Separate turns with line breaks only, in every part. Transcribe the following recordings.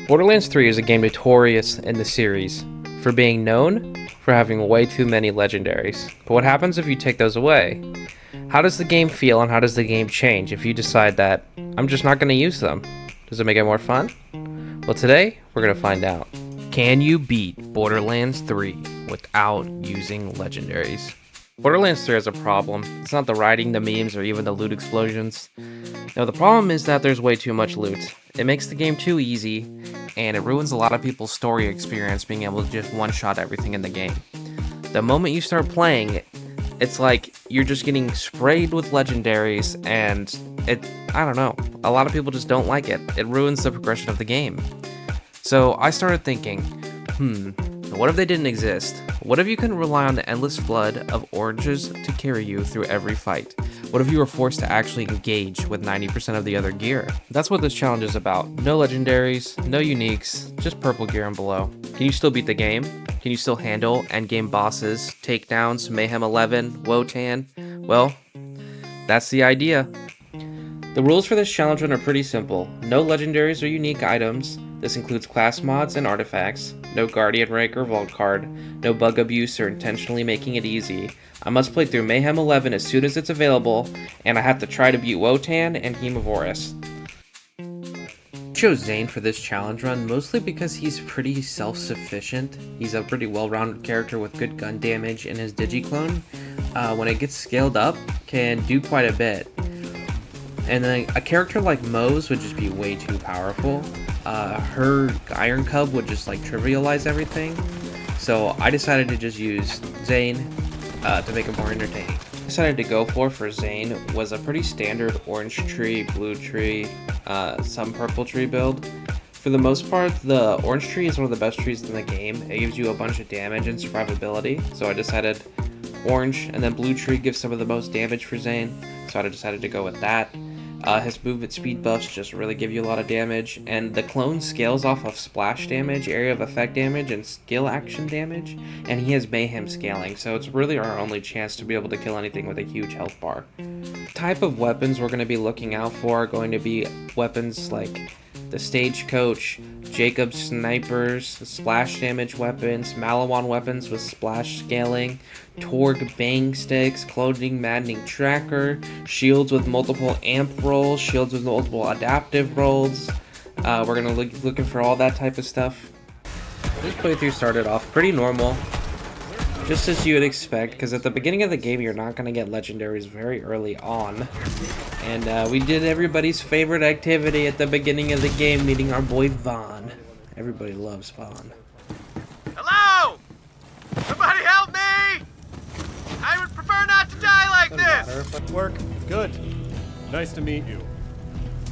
Borderlands 3 is a game notorious in the series for being known for having way too many legendaries. But what happens if you take those away? How does the game feel and how does the game change if you decide that I'm just not going to use them? Does it make it more fun? Well, today we're going to find out. Can you beat Borderlands 3 without using legendaries? Borderlands 3 has a problem. It's not the writing, the memes, or even the loot explosions. No, the problem is that there's way too much loot. It makes the game too easy, and it ruins a lot of people's story experience being able to just one-shot everything in the game. The moment you start playing, it's like you're just getting sprayed with legendaries, and I don't know, a lot of people just don't like it. It ruins the progression of the game. So I started thinking, what if they didn't exist? What if you couldn't rely on the endless flood of oranges to carry you through every fight? What if you were forced to actually engage with 90% of the other gear? That's what this challenge is about. No legendaries, no uniques, just purple gear and below. Can you still beat the game? Can you still handle endgame bosses, takedowns, Mayhem 11, Wotan? Well, that's the idea. The rules for this challenge run are pretty simple. No legendaries or unique items. This includes class mods and artifacts, no guardian rank or vault card, no bug abuse or intentionally making it easy. I must play through Mayhem 11 as soon as it's available, and I have to try to beat Wotan and Hemovorous. I chose Zane for this challenge run mostly because he's pretty self-sufficient. He's a pretty well-rounded character with good gun damage, and his digiclone, when it gets scaled up, can do quite a bit. And then a character like Moe's would just be way too powerful. Her Iron Cub would just like trivialize everything. So I decided to just use Zane to make it more entertaining. I decided to go for Zane was a pretty standard orange tree, blue tree, some purple tree build. For the most part, the orange tree is one of the best trees in the game. It gives you a bunch of damage and survivability. So I decided orange, and then blue tree gives some of the most damage for Zane. So I decided to go with that. His movement speed buffs just really give you a lot of damage, and the clone scales off of splash damage, area of effect damage, and skill action damage, and he has Mayhem scaling, so it's really our only chance to be able to kill anything with a huge health bar. The type of weapons we're going to be looking out for are going to be weapons like the Stagecoach, Jacob snipers, splash damage weapons, Maliwan weapons with splash scaling, Torg bang sticks, clothing maddening tracker, shields with multiple amp rolls, shields with multiple adaptive rolls. We're gonna looking for all that type of stuff. This playthrough started off pretty normal, just as you would expect, because at the beginning of the game you're not gonna get legendaries very early on. And we did everybody's favorite activity at the beginning of the game, meeting our boy Vaughn. Everybody loves Vaughn.
Hello! Somebody help me! I would prefer not to die like this!
Work. Good. Nice to meet you.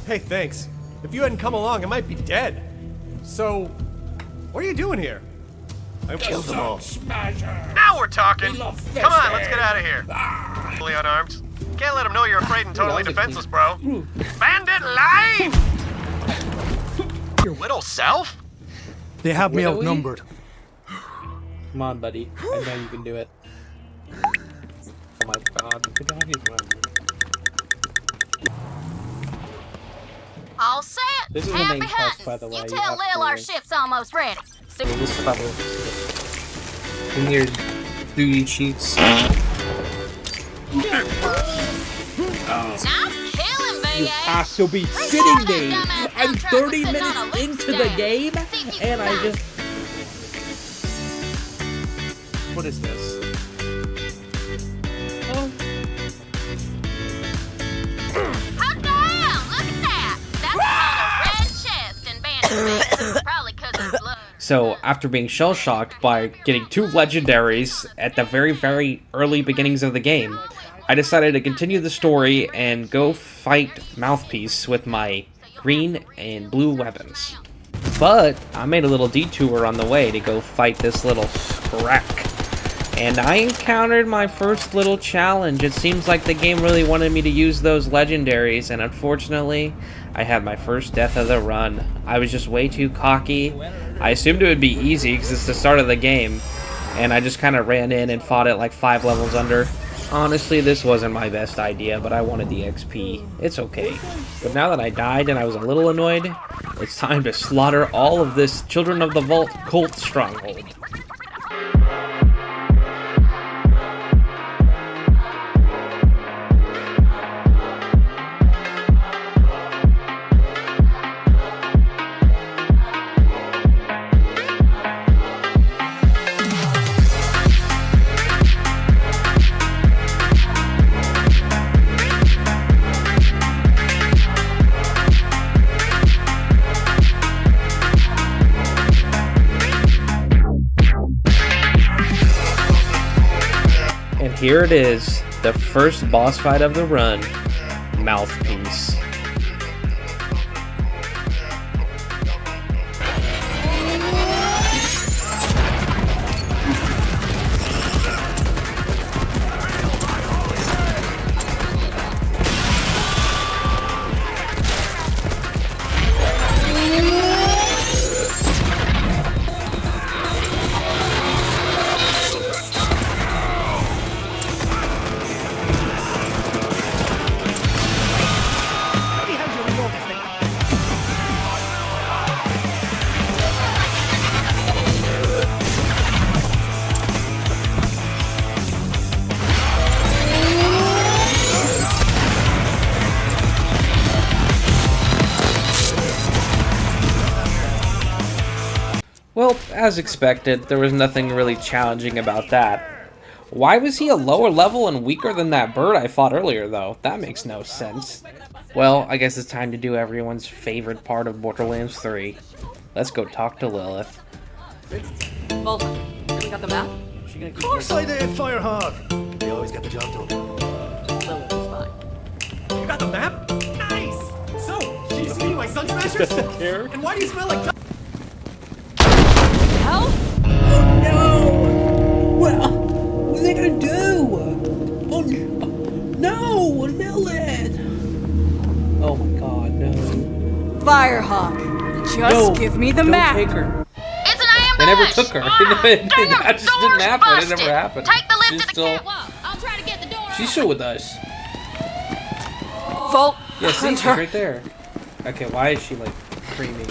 Hey, thanks. If you hadn't come along, I might be dead. So, what are you doing here? I killed them all.
Now we're talking! Come on, let's get out of here. Fully unarmed. Can't let them know you're afraid and totally defenseless, bro. Bandit life! Your little self?
They have me outnumbered.
Come on, buddy. I know you can do it. Oh my god, look at how he's running.
All set.
This is the
Happy
main quest, by the way.
You tell Lil our ship's almost ready. So
This level. In here, 3D cheats.
nice killing, BA.
You have to be kidding me! I'm 30 minutes into the game, and I just... What is this?
Hot damn! Look at that. That's called a red chest in Bandit. Probably because of blood.
So, after being shell-shocked by getting 2 legendaries at the very early beginnings of the game, I decided to continue the story and go fight Mouthpiece with my green and blue weapons. But I made a little detour on the way to go fight this little Scrack. And I encountered my first little challenge. It seems like the game really wanted me to use those legendaries, and unfortunately, I had my first death of the run. I was just way too cocky. I assumed it would be easy because it's the start of the game, and I just kind of ran in and fought it like 5 levels under. Honestly, this wasn't my best idea, but I wanted the XP. It's okay. But now that I died and I was a little annoyed, it's time to slaughter all of this Children of the Vault cult stronghold. Here it is, the first boss fight of the run, Mouthpiece. Well, as expected, there was nothing really challenging about that. Why was he a lower level and weaker than that bird I fought earlier, though? That makes no sense. Well, I guess it's time to do everyone's favorite part of Borderlands 3. Let's go talk to Lilith.
Wotan, we got the map?
Of course I did, fire hard. They always get the job done.
Lilith is fine.
You got the map? Nice! So, she's seen my Sun Smashers? And why do you smell like...
Hell?
Oh no! What are they gonna do? Oh no! Lilith! Oh my god, no.
Firehawk, just
No,
give me the
don't
map.
take her.
It's an ambush!
They never took her. That just didn't
Door's
happen. It
busted.
never happened.
Take the lift
She's
to the
still...
catwalk. I'll try to get the door
She's
open.
still with us.
Vault
Yeah, see, she's
Hunter.
right there. Okay, why is she, like, screaming?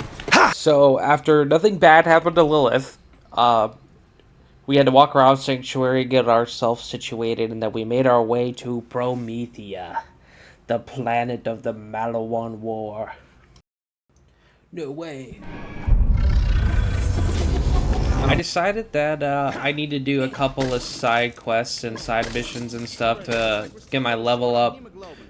So, after nothing bad happened to Lilith, we had to walk around Sanctuary, get ourselves situated, and then we made our way to Promethea, the planet of the Maliwan War.
No way.
I decided that I need to do a couple of side quests and side missions and stuff to get my level up.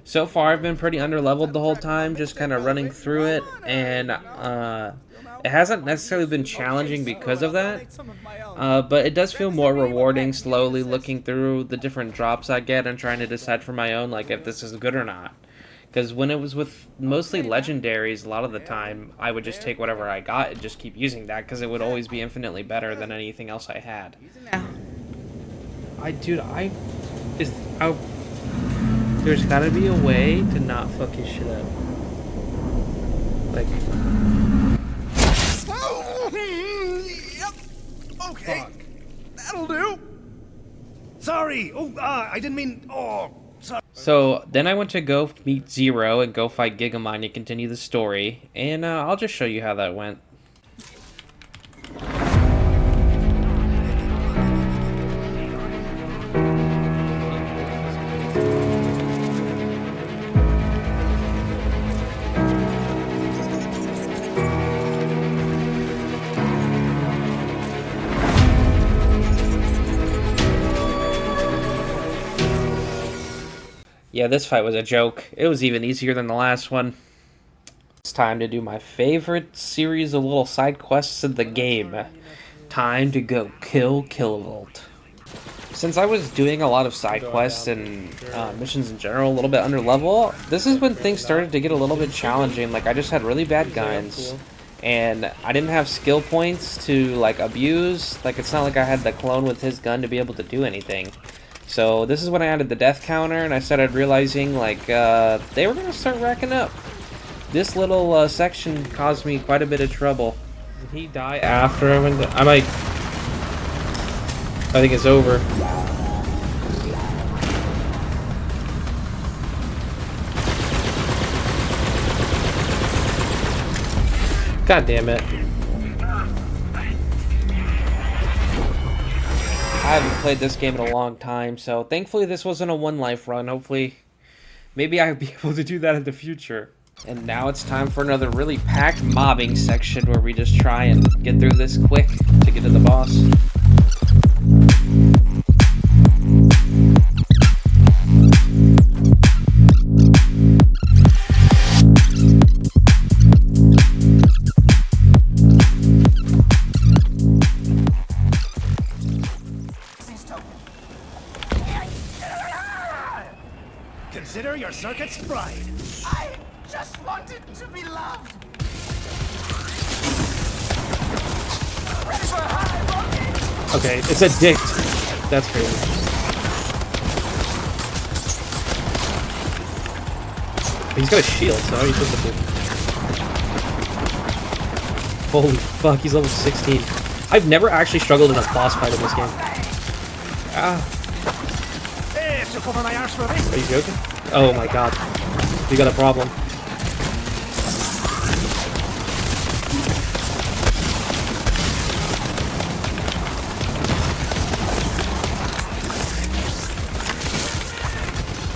So far, I've been pretty underleveled the whole time, just kind of running through it, and it hasn't necessarily been challenging because of that, but it does feel more rewarding slowly looking through the different drops I get and trying to decide for my own, like, if this is good or not. Because when it was with mostly Legendaries, a lot of the time, I would just take whatever I got and just keep using that, because it would always be infinitely better than anything else I had. There's gotta be a way to not fuck his shit up. Like...
Okay, that'll do. Sorry. Oh, I didn't mean. Oh, sorry.
So, then I went to go meet Zero and go fight Gigamind and continue the story, and I'll just show you how that went. Yeah, this fight was a joke. It was even easier than the last one. It's time to do my favorite series of little side quests in the game. Time to go kill Killavolt. Since I was doing a lot of side quests and missions in general, a little bit under level, this is when things started to get a little bit challenging. Like, I just had really bad guns, and I didn't have skill points to, like, abuse. Like, it's not like I had the clone with his gun to be able to do anything. So this is when I added the death counter, and I started realizing, like, they were going to start racking up. This little section caused me quite a bit of trouble. Did he die after I went? I think it's over. God damn it. I haven't played this game in a long time, so thankfully this wasn't a one life run. Hopefully, maybe I'll be able to do that in the future. And now it's time for another really packed mobbing section where we just try and get through this quick to get to the boss.
Consider your circuits fried.
I just wanted to be loved. Ready for a high rocket?
Okay, it's a dick. That's crazy. He's got a shield, so how are you supposed to do? Holy fuck, he's level 16. I've never actually struggled in a boss fight in this game. Ah.
Hey, to cover my arse for this.
Are you joking? Oh my god. We got a problem.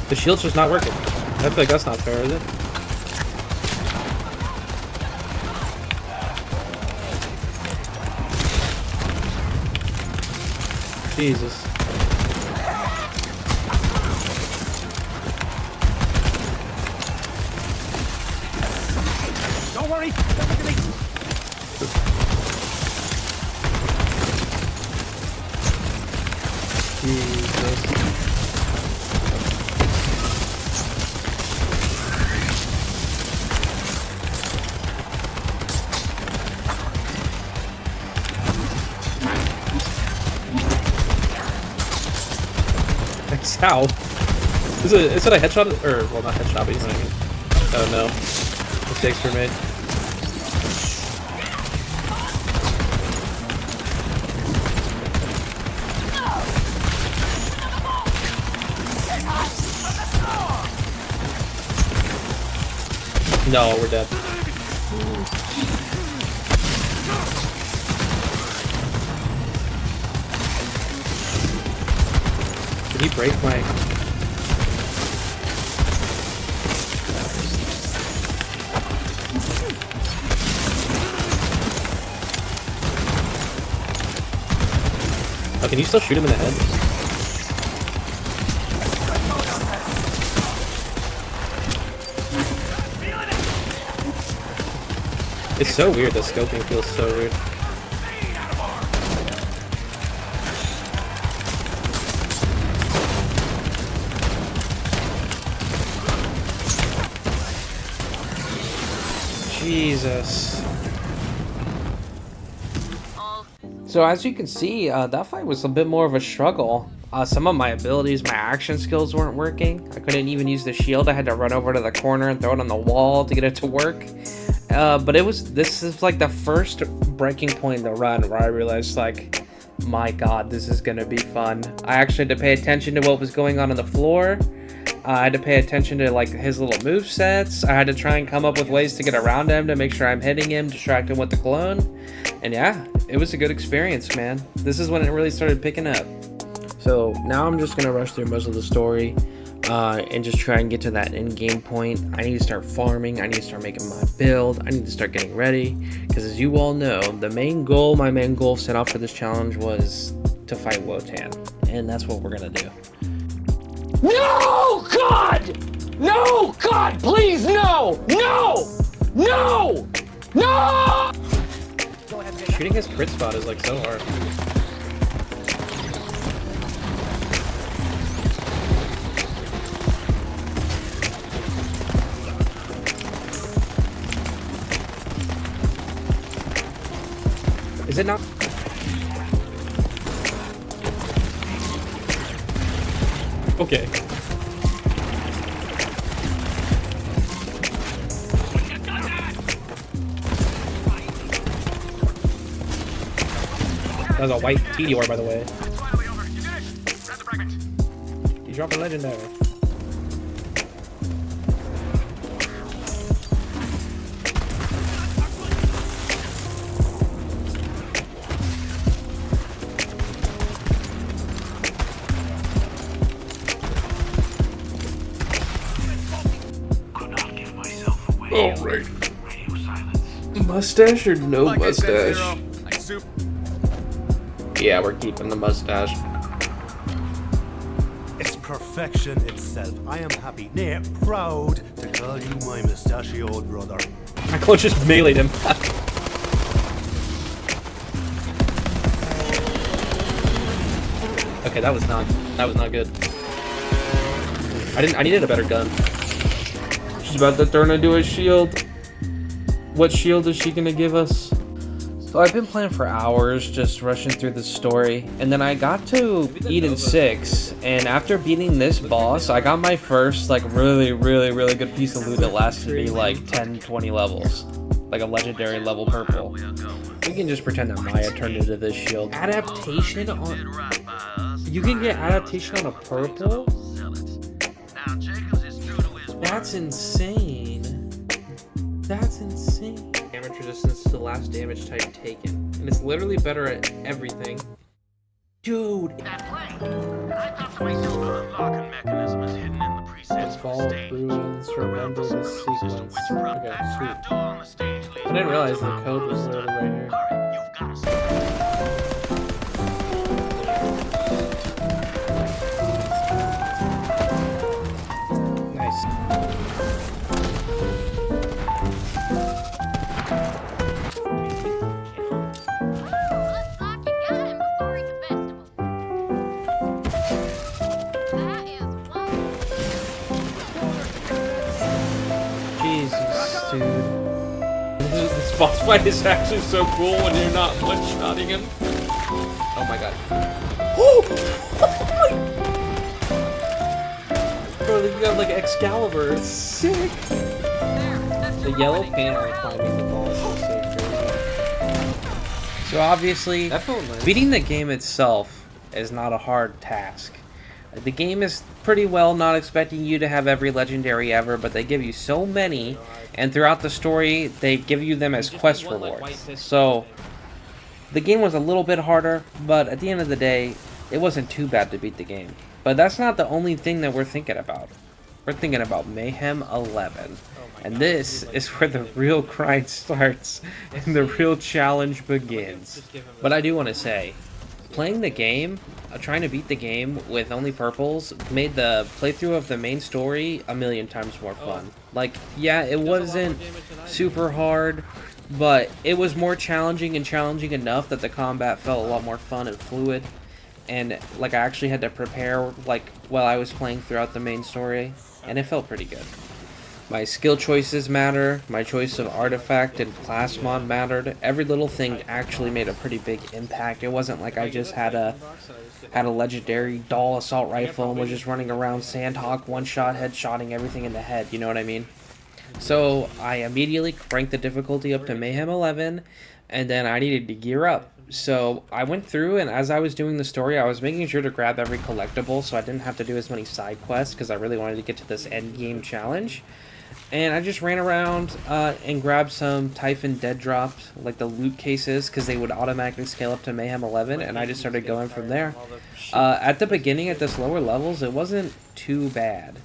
The shield's just not working. I feel like that's not fair, is it? Jesus.
Don't worry. Don't look at me.
Jesus. How? Is it a headshot? Or, well, not headshot, but you know what I mean. Oh no. Mistakes were made. No, we're dead. Did he break my... Oh, can you still shoot him in the head? It's so weird, the scoping feels so weird. Jesus. So as you can see, that fight was a bit more of a struggle. Some of my abilities, my action skills weren't working. I couldn't even use the shield. I had to run over to the corner and throw it on the wall to get it to work. But this is like the first breaking point in the run where I realized, like, my god, this is gonna be fun. I actually had to pay attention to what was going on the floor. I had to pay attention to like his little move sets. I had to try and come up with ways to get around him to make sure I'm hitting him, distract him with the clone. And yeah, it was a good experience, man. This is when it really started picking up. So now I'm just gonna rush through most of the story and just try and get to that end game point. I need to start farming. I need to start making my build. I need to start getting ready, because as you all know, my main goal set out for this challenge was to fight Wotan, and that's what we're gonna do.
No, God! No, God, please, no! No! No! No!
Shooting his crit spot is like so hard. Is it not? Okay. That was a white Meteor, by the way. You dropped a legendary. Alright. Mustache or no
Like I said,
mustache?
Zero, I super
Yeah, we're keeping the mustache.
It's perfection itself. I am happy, nay, proud to call you my mustachioed brother.
My coach just meleeed him. Okay, that was not good. I needed a better gun.
She's about to turn into a shield. What shield is she gonna give us? So I've been playing for hours, just rushing through the story, and then I got to Eden 6, and after beating this boss, I got my first, like, really good piece of loot that lasted me, like, 10-20 levels. Like a legendary level purple. We can just pretend that Maya turned into this shield.
Adaptation on... You can get adaptation on a purple? That's insane. That's insane.
Damage resistance to the last damage type taken. And it's literally better at everything.
Dude.
that way. I thought to myself, the unlocking mechanism is hidden in the presets for
Follow
stage.
ruins, remember this sequence. Okay,
That
sweet.
trap door on the stage leads
I didn't realize the code was literally right here.
Hurry, you've got to see.
Nice.
Looks like you got him before the festival. That is one.
Jesus, dude. This boss fight is actually so cool when you're not one-shotting him. Oh my god.
Bro, you got like Excalibur. It's sick. The yellow paint on climbing the balls is so crazy.
So obviously,
That felt nice.
beating the game itself is not a hard task. The game is pretty well not expecting you to have every legendary ever, but they give you so many, and throughout the story, they give you them as quest rewards. So, the game was a little bit harder, but at the end of the day, it wasn't too bad to beat the game. But that's not the only thing that we're thinking about. We're thinking about Mayhem 11. And this is where the real grind starts and the real challenge begins. But I do want to say, playing the game, trying to beat the game with only purples made the playthrough of the main story a million times more fun. Like, yeah, it wasn't super hard, but it was more challenging and challenging enough that the combat felt a lot more fun and fluid. And, like, I actually had to prepare, like, while I was playing throughout the main story, and it felt pretty good. My skill choices matter, my choice of artifact and class mod mattered. Every little thing actually made a pretty big impact. It wasn't like I just had a legendary doll assault rifle and was just running around Sandhawk one-shot headshotting everything in the head, you know what I mean? So I immediately cranked the difficulty up to Mayhem 11, and then I needed to gear up. So I went through, and as I was doing the story, I was making sure to grab every collectible so I didn't have to do as many side quests because I really wanted to get to this end game challenge. And I just ran around and grabbed some Typhon dead drops, like the loot cases, because they would automatically scale up to Mayhem 11, and I just started going from there. At the beginning, at this lower levels, it wasn't too bad.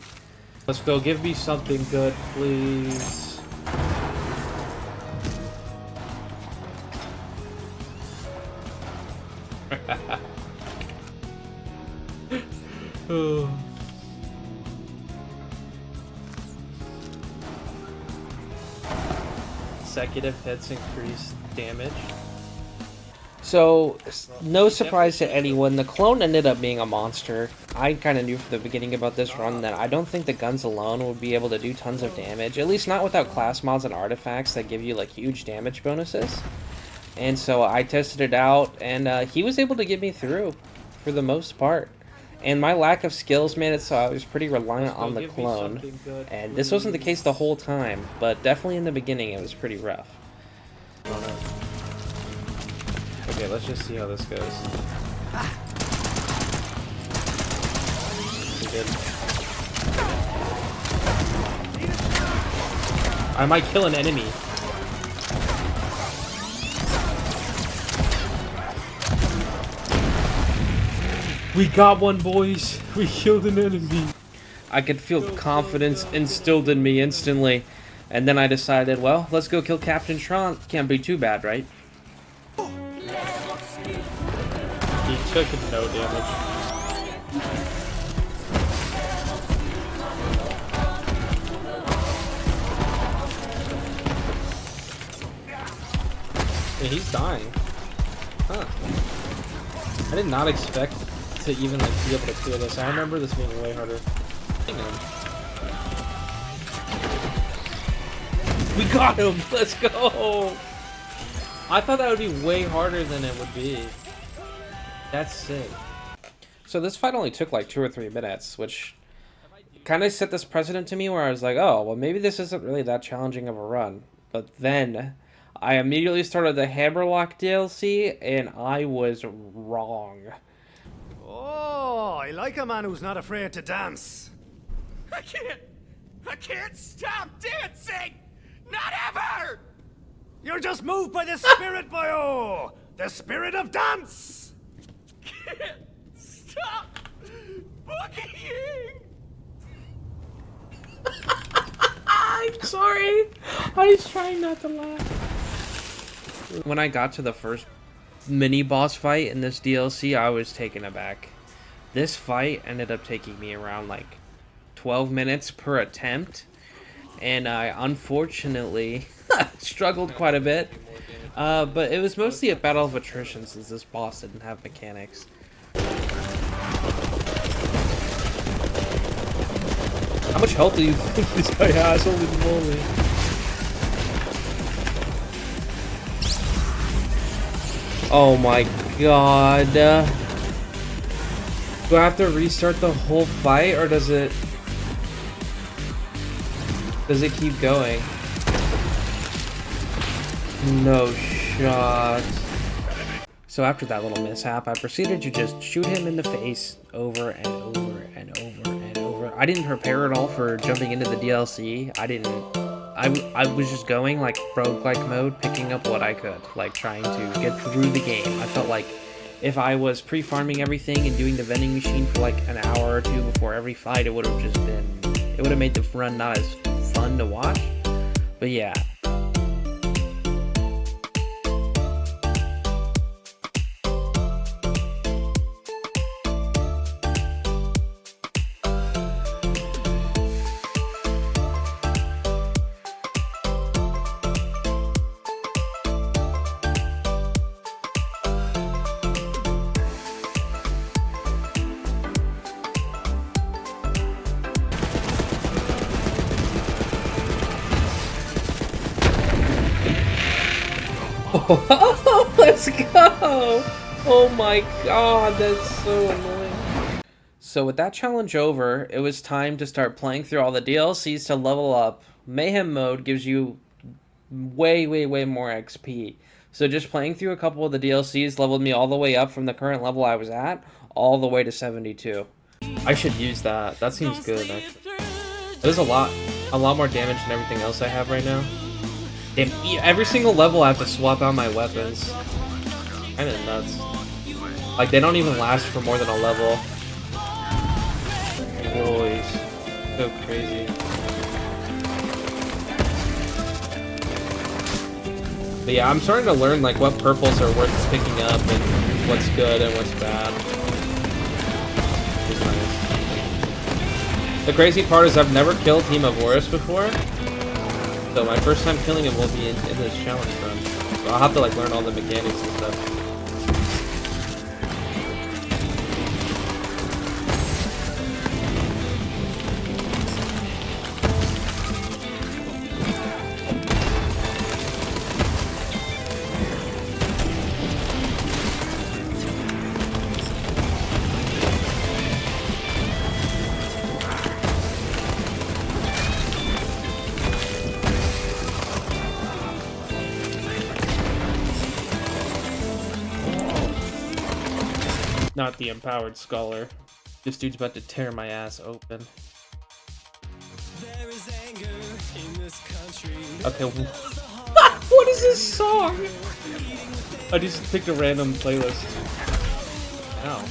Let's go. Give me something good, please. Oh. Consecutive hits increase damage.
So, no surprise to anyone, the clone ended up being a monster. I kind of knew from the beginning about this run that I don't think the guns alone would be able to do tons of damage, at least not without class mods and artifacts that give you like huge damage bonuses. And so I tested it out, and he was able to get me through for the most part. And my lack of skills made it so I was pretty reliant on the clone. And this wasn't the case the whole time, but definitely in the beginning it was pretty rough.
Okay, let's just see how this goes. Good. I might kill an enemy. We got one, boys. We killed an enemy.
I could feel confidence instilled in me instantly. And then I decided, well, let's go kill Captain Traunt. Can't be too bad, right?
He took no damage. Yeah, he's dying. Huh. I did not expect to even like be able to clear this. I remember this being way harder. Hang on. We got him! Let's go! I thought that would be way harder than it would be. That's sick.
So this fight only took like 2 or 3 minutes, which kind of set this precedent to me where I was like, oh, well, maybe this isn't really that challenging of a run. But then I immediately started the Hammerlock DLC, and I was wrong.
Oh, I like a man who's not afraid to dance.
I can't stop dancing! Not ever!
You're just moved by the spirit, boyo! The spirit of dance!
Can't stop boogieing!
I'm sorry. I was trying not to laugh. When I got to the first mini boss fight in this DLC, I was taken aback. This fight ended up taking me around like 12 minutes per attempt, and I unfortunately struggled quite a bit. But it was mostly a battle of attrition since this boss didn't have mechanics. How much health do you think this guy has? Holy moly. Oh my god. Do I have to restart the whole fight, or does it keep going? No shot. So after that little mishap, I proceeded to just shoot him in the face over and over and over and over. I didn't prepare at all for jumping into the DLC. I was just going like roguelike mode, picking up what I could, like trying to get through the game. I felt like if I was pre-farming everything and doing the vending machine for like an hour or two before every fight, it would have made the run not as fun to watch. But yeah. Oh, let's go! Oh my god, that's so annoying. So with that challenge over, it was time to start playing through all the DLCs to level up. Mayhem mode gives you way more XP. So just playing through a couple of the DLCs leveled me all the way up from the current level I was at, all the way to 72. I should use that. That seems good, actually. There's a lot more damage than everything else I have right now. Damn, every single level I have to swap out my weapons. Kinda nuts. Like, they don't even last for more than a level. Boys. So crazy. But yeah, I'm starting to learn, like, what purples are worth picking up and what's good and what's bad. It's nice. The crazy part is I've never killed Hemovorous before. So my first time killing him will be in this challenge run. So I'll have to like learn all the mechanics and stuff. Not the empowered scholar. This dude's about to tear my ass open. Okay. What is this song? I just picked a random playlist. Ow.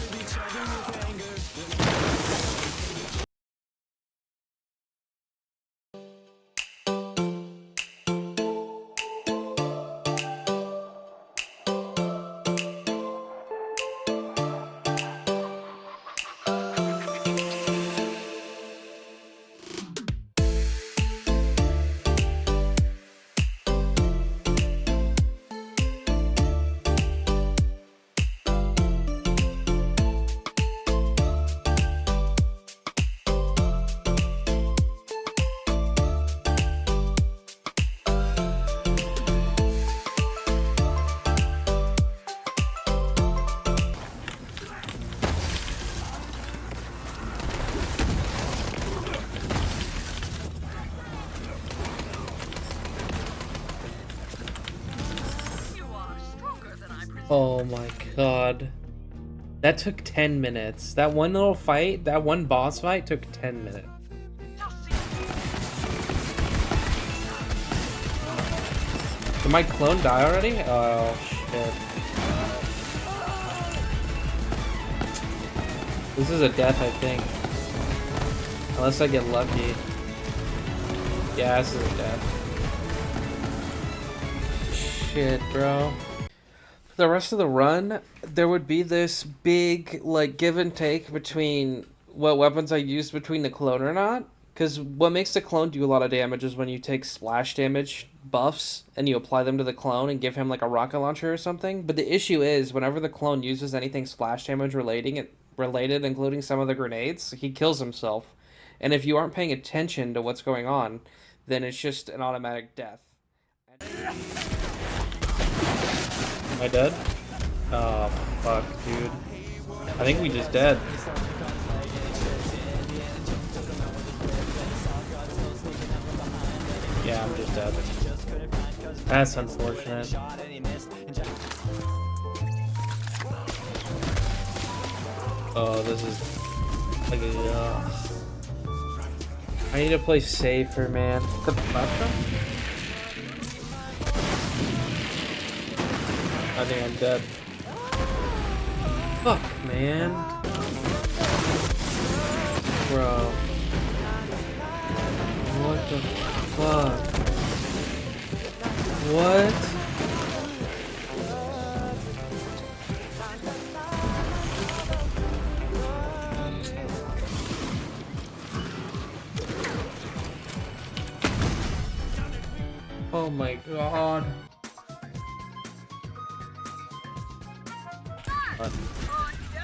Oh my god. That took 10 minutes. That one little fight, that one boss fight took 10 minutes. Did my clone die already? Oh shit. This is a death, I think. Unless I get lucky. Yeah, this is a death. Shit, bro. For the rest of the run, there would be this big, like, give and take between what weapons I used between the clone or not. Because what makes the clone do a lot of damage is when you take splash damage buffs and you apply them to the clone and give him, like, a rocket launcher or something. But the issue is, whenever the clone uses anything splash damage related, including some of the grenades, he kills himself. And if you aren't paying attention to what's going on, then it's just an automatic death. Am I dead? Oh, fuck, dude. I think we just dead. Yeah, I'm just dead. That's unfortunate. Oh, this is like a... I need to play safer, man. The platform? I think I'm dead. Fuck, man. Bro. What the fuck? What? Oh my god.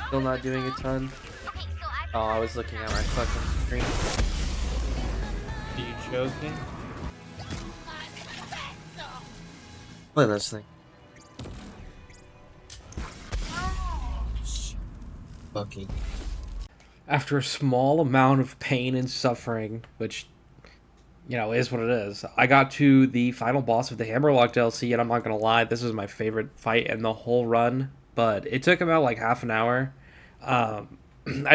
Still not doing a ton. Oh, I was looking at my fucking screen. Are you joking? Play this thing. Fucking. After a small amount of pain and suffering, which, you know, is what it is, I got to the final boss of the Hammerlock DLC, and I'm not gonna lie, this is my favorite fight in the whole run, but it took about like half an hour. I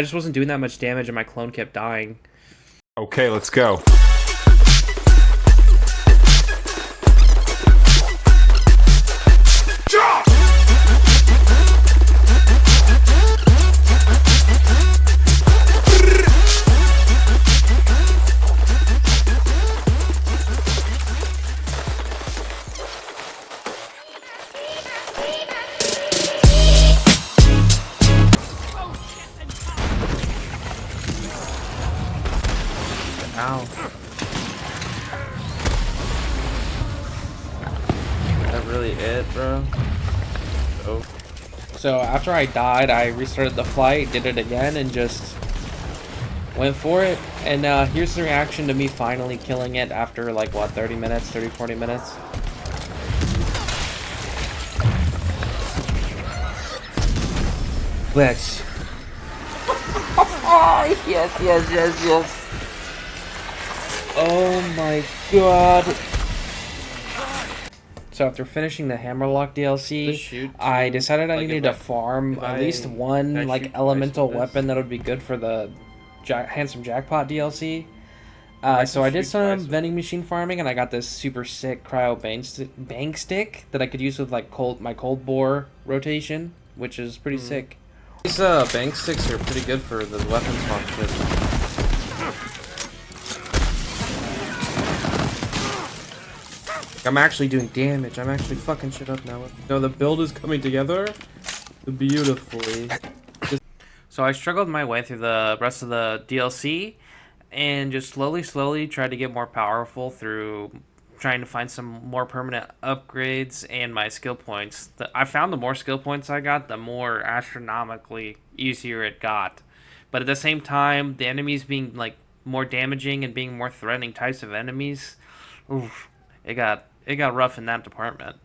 just wasn't doing that much damage, and my clone kept dying.
Okay, let's go.
Ow. Is that really it, bro? Oh. So after I died, I restarted the fight, did it again, and just went for it. And here's the reaction to me finally killing it after, like, what, 30 minutes, 30, 40 minutes? Let's. Yes, yes, yes, yes. Oh my god. So after finishing the Hammerlock DLC, I decided I needed to farm at least one like elemental weapon that would be good for the Handsome Jackpot DLC. So I did some vending machine farming, and I got this super sick cryo bang stick that I could use with like my cold bore rotation, which is pretty sick. These bang sticks are pretty good for the weapons function. I'm actually doing damage. I'm actually fucking shit up now. No, the build is coming together beautifully. So I struggled my way through the rest of the DLC and just slowly tried to get more powerful through trying to find some more permanent upgrades and my skill points. I found the more skill points I got, the more astronomically easier it got. But at the same time, the enemies being like more damaging and being more threatening types of enemies, oof, it got rough in that department.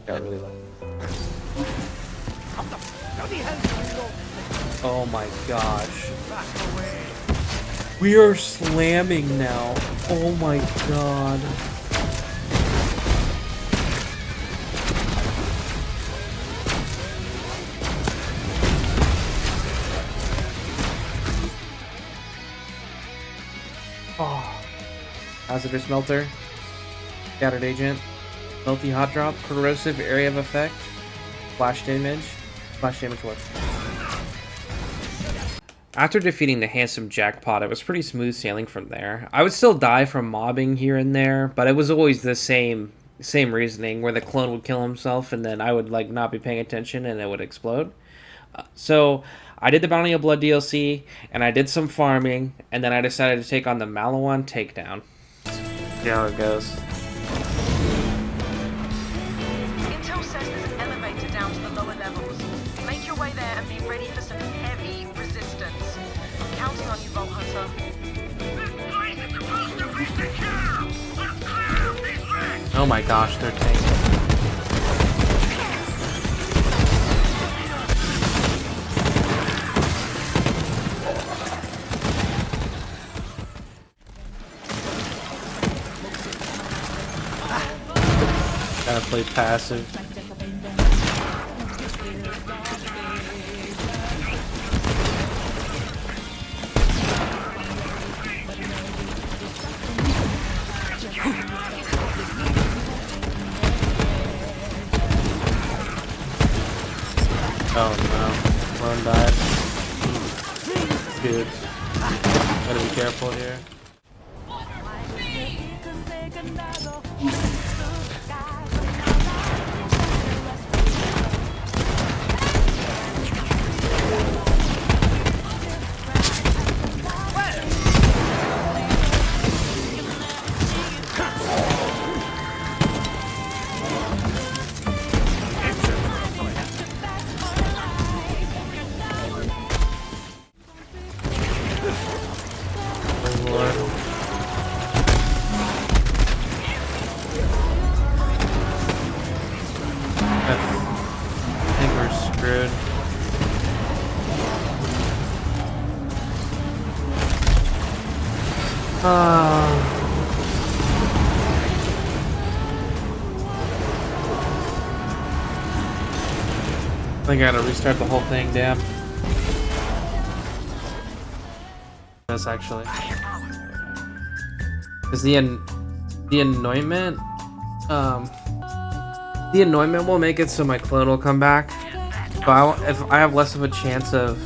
Got really low. Oh my gosh. We are slamming now. Oh my god. Hazardous Melter, Scattered Agent, Melty Hot Drop, Corrosive Area of Effect, Flash Damage what? After defeating the handsome Jackpot, it was pretty smooth sailing from there. I would still die from mobbing here and there, but it was always the same reasoning, where the clone would kill himself and then I would like not be paying attention and it would explode. So I did the Bounty of Blood DLC and I did some farming, and then I decided to take on the Maliwan Takedown. See how it goes.
Intel says there's an elevator down to the lower levels. Make your way there and be ready for some heavy resistance. I'm counting on you, Vault Hunter.
This place is supposed to be secure! Let's clear up these racks!
Oh my gosh, they're tanking. Gotta play passive. Oh no, Lone died. Good. Gotta be careful here. I think I gotta restart the whole thing, damn. Yes, actually. Is the anointment? The anointment will make it so my clone will come back. But if I have less of a chance of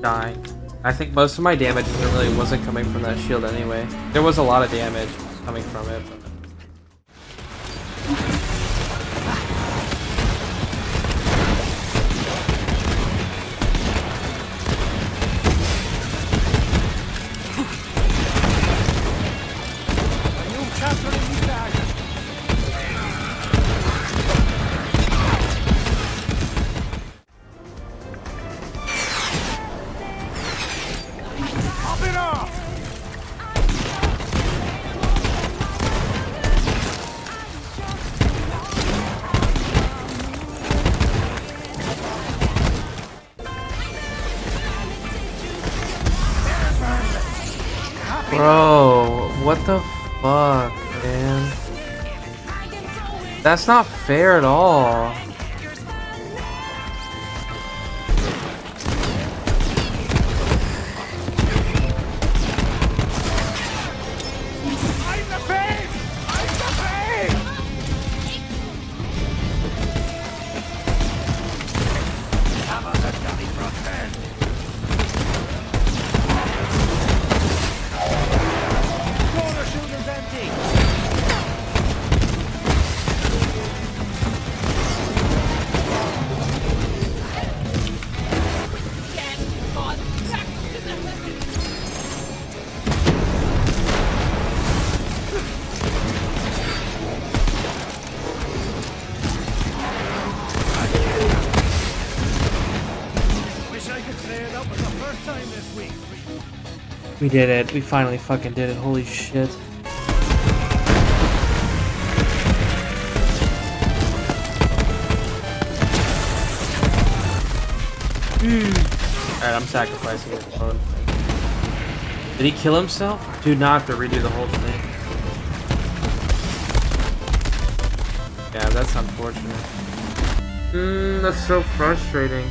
dying. I think most of my damage really wasn't coming from that shield anyway. There was a lot of damage coming from it. But... Bro, what the fuck, man? That's not fair at all. We did it. We finally fucking did it. Holy shit. Alright, I'm sacrificing his clone. Did he kill himself? Dude, now I have to redo the whole thing. Yeah, that's unfortunate. That's so frustrating.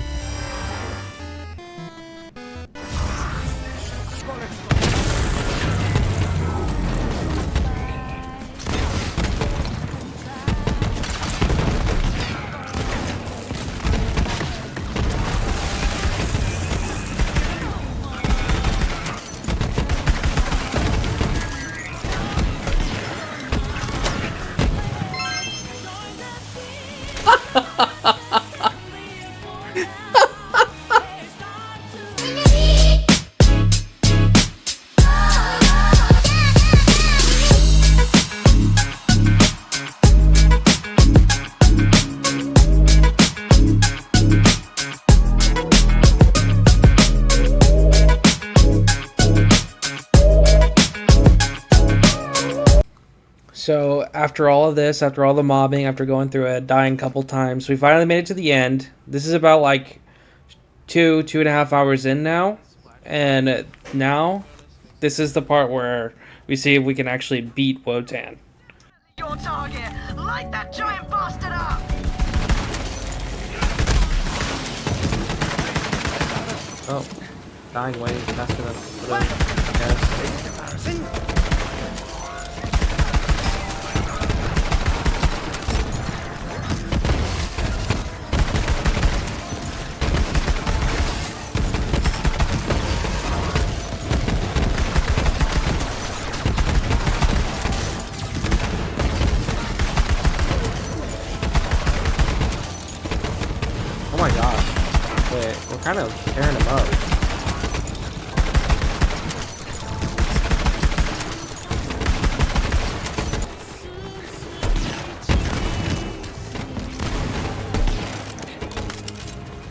So after all of this, after all the mobbing, after going through it, dying a couple times, we finally made it to the end. This is about like 2.5 hours in now. And now, this is the part where we see if we can actually beat Wotan.
Your target! Light that giant bastard up!
Oh, dying way faster than yes. Oh my gosh. Wait, we're kind of tearing him up.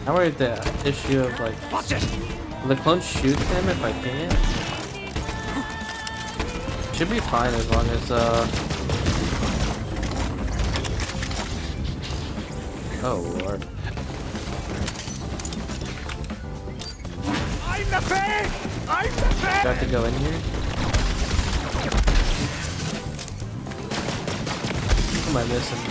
Now we're at the issue of like, will the clone shoot him if I can't? Should be fine as long as oh lord.
I'm the pig! I'm the
Do I have to go in here? What am I missing?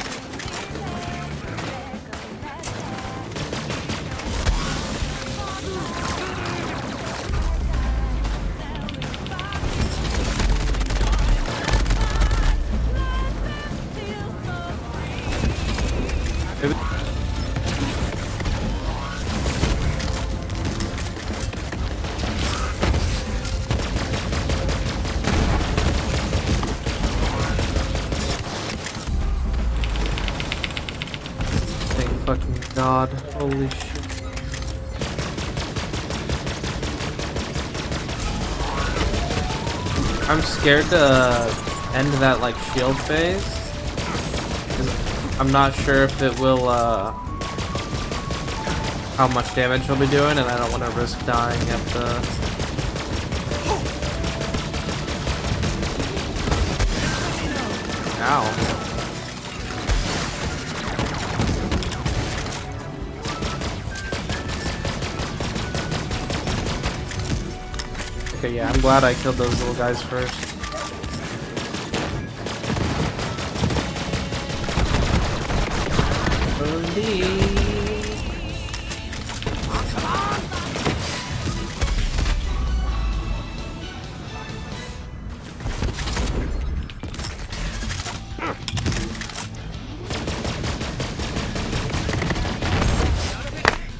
Thank fucking god. Holy shit. I'm scared to end that like shield phase. 'Cause I'm not sure if it will how much damage he'll be doing, and I don't want to risk dying at the ow. Okay, yeah, I'm glad I killed those little guys first.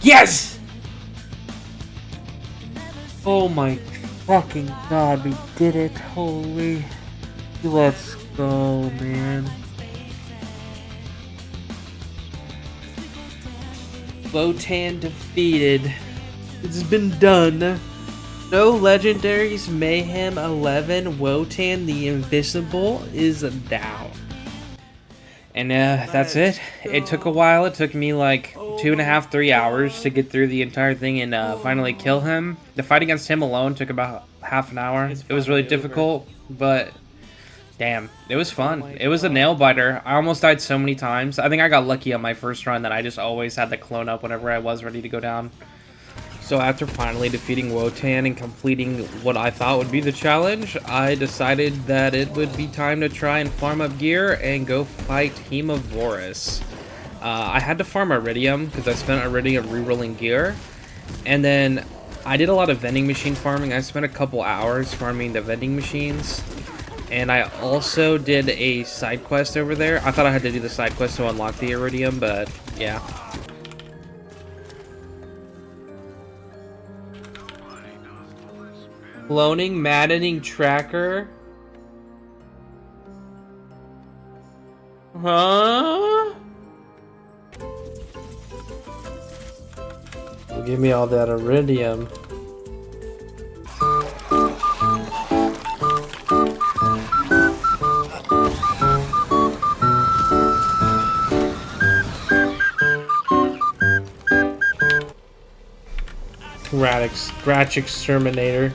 Yes! Oh my fucking god, we did it. Holy. Let's go, man. Wotan defeated. It's been done. No legendaries. Mayhem 11. Wotan the Invincible is down.
And that's it. It took a while. It took me like 2.5, 3 hours to get through the entire thing and finally kill him. The fight against him alone took about half an hour. It was really difficult, but damn, it was fun. It was a nail biter. I almost died so many times. I think I got lucky on my first run that I just always had the clone up whenever I was ready to go down. So after finally defeating Wotan and completing what I thought would be the challenge, I decided that it would be time to try and farm up gear and go fight Hemovorous. I had to farm Iridium because I spent Iridium rerolling gear. And then I did a lot of vending machine farming. I spent a couple hours farming the vending machines. And I also did a side quest over there. I thought I had to do the side quest to unlock the Iridium, but yeah.
Cloning maddening tracker. Huh?
give me all that iridium. Rat exterminator.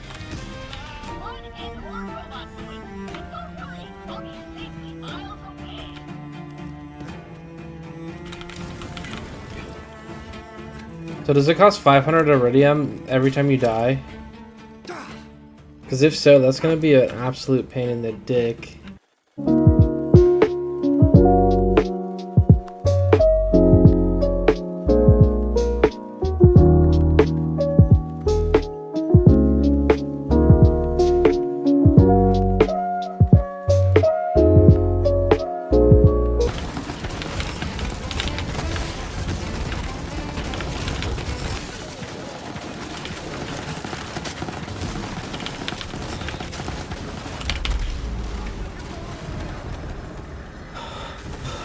So does it cost 500 iridium every time you die? Because if so, that's going to be an absolute pain in the dick.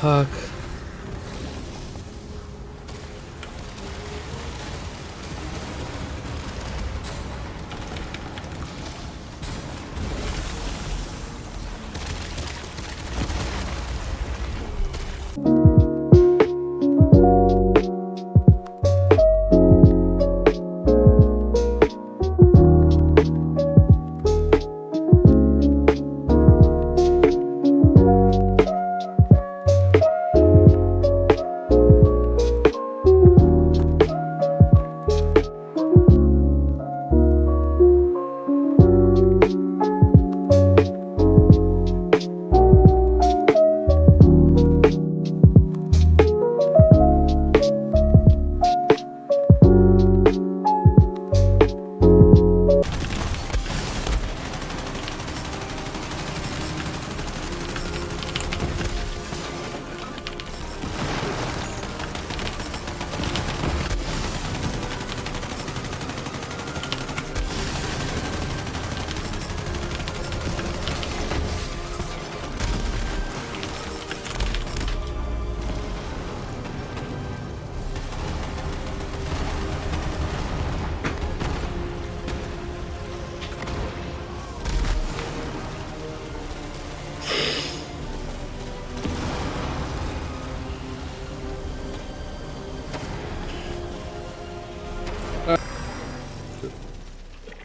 Fuck.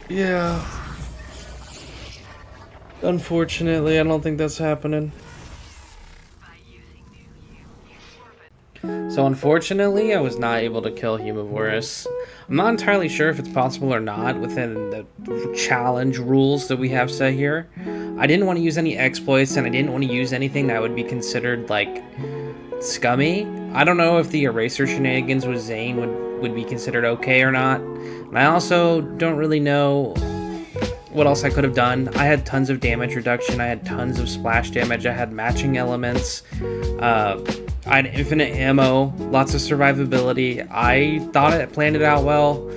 Yeah. Unfortunately, I don't think that's happening. So unfortunately, I was not able to kill Hemovorous. I'm not entirely sure if it's possible or not within the challenge rules that we have set here. I didn't want to use any exploits, and I didn't want to use anything that would be considered, like, scummy. I don't know if the eraser shenanigans with Zane would be considered okay or not. And I also don't really know what else I could have done. I had tons of damage reduction, I had tons of splash damage, I had matching elements, I had infinite ammo, lots of survivability. I thought I planned it out well,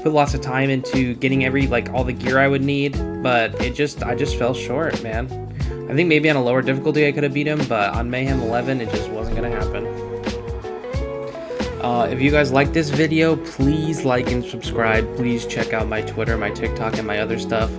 put lots of time into getting all the gear I would need, but I just fell short, man. I think maybe on a lower difficulty I could have beat him, but on Mayhem 11 it just wasn't gonna happen. If you guys like this video, please like and subscribe. Please check out my Twitter, my TikTok, and my other stuff.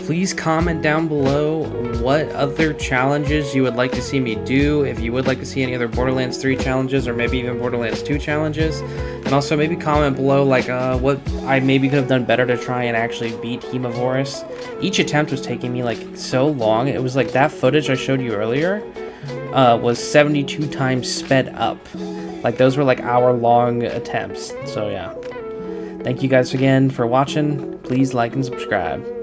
Please comment down below what other challenges you would like to see me do, if you would like to see any other Borderlands 3 challenges, or maybe even Borderlands 2 challenges. And also maybe comment below like what I maybe could have done better to try and actually beat Hemovorous. Each attempt was taking me like so long. It was like that footage I showed you earlier was 72 times sped up. Like those were like hour-long attempts. So yeah. Thank you guys again for watching. Please like and subscribe.